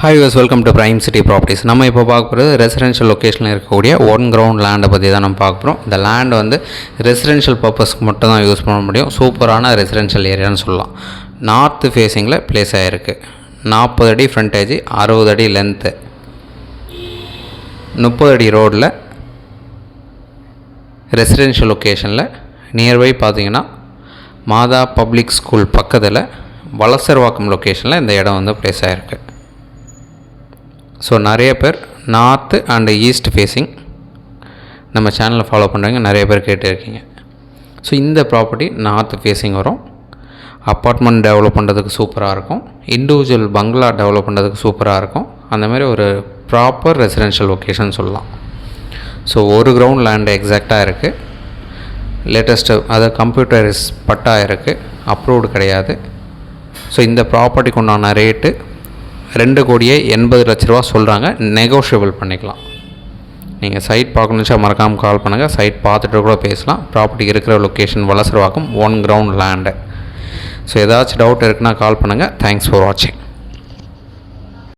Hi use welcome to prime city properties. நம்ம இப்போ பார்க்க போகிறது ரெசிடென்ஷியல் லொக்கேஷனில் இருக்கக்கூடிய ஒன் கிரவுண்ட் லேண்டை பற்றி தான் நம்ம பார்க்க போகிறோம். இந்த லேண்ட் வந்து ரெசிடென்ஷியல் பர்பஸ்க்கு மட்டும் தான் யூஸ் பண்ண முடியும். சூப்பரான ரெசிடென்ஷியல் ஏரியான்னு சொல்லலாம். நார்த்து ஃபேஸிங்கில் பிளேஸ் ஆகிருக்கு. 40 அடி ஃப்ரண்டேஜ், 60 அடி லென்த்து, 30 அடி ரோடில் ரெசிடென்ஷியல் லொக்கேஷனில் நியர்பை பார்த்திங்கன்னா மாதா பப்ளிக் ஸ்கூல் பக்கத்தில் வலசர்வாக்கம் லொக்கேஷனில் இந்த இடம் வந்து பிளேஸ் ஆகிருக்கு. ஸோ நிறைய பேர் நார்த்து அண்டு ஈஸ்ட் ஃபேஸிங் நம்ம சேனலை ஃபாலோ பண்ணுறவங்க நிறைய பேர் கேட்டுருக்கீங்க. ஸோ இந்த ப்ராப்பர்ட்டி நார்த்து ஃபேஸிங் வரும். அப்பார்ட்மெண்ட் டெவலப் பண்ணுறதுக்கு சூப்பராக இருக்கும். இண்டிவிஜுவல் பங்களா டெவலப் பண்ணுறதுக்கு சூப்பராக இருக்கும். அந்த மாதிரி ஒரு ப்ராப்பர் ரெசிடென்ஷியல் லொக்கேஷன் சொல்லலாம். ஸோ ஒரு கிரவுண்ட் லேண்டு எக்ஸாக்டாக இருக்குது. லேட்டஸ்ட்டு அதை கம்ப்யூட்டரைஸ் பட்டா இருக்குது, அப்ரூவ்டு கிடையாது. ஸோ இந்த ப்ராப்பர்ட்டிக்கு உண்டான ரேட்டு 2,80,00,000 ரூபா சொல்கிறாங்க. நெகோஷியபிள் பண்ணிக்கலாம். நீங்கள் சைட் பார்க்கணுச்சா மறக்காமல் கால் பண்ணுங்கள். சைட் பார்த்துட்டு கூட பேசலாம். ப்ராப்பர்ட்டி இருக்கிற location Valasaravakkam, one ground land. So ஏதாச்சும் டவுட் இருக்குன்னா கால் பண்ணுங்கள். தேங்க்ஸ் ஃபார் வாட்சிங்.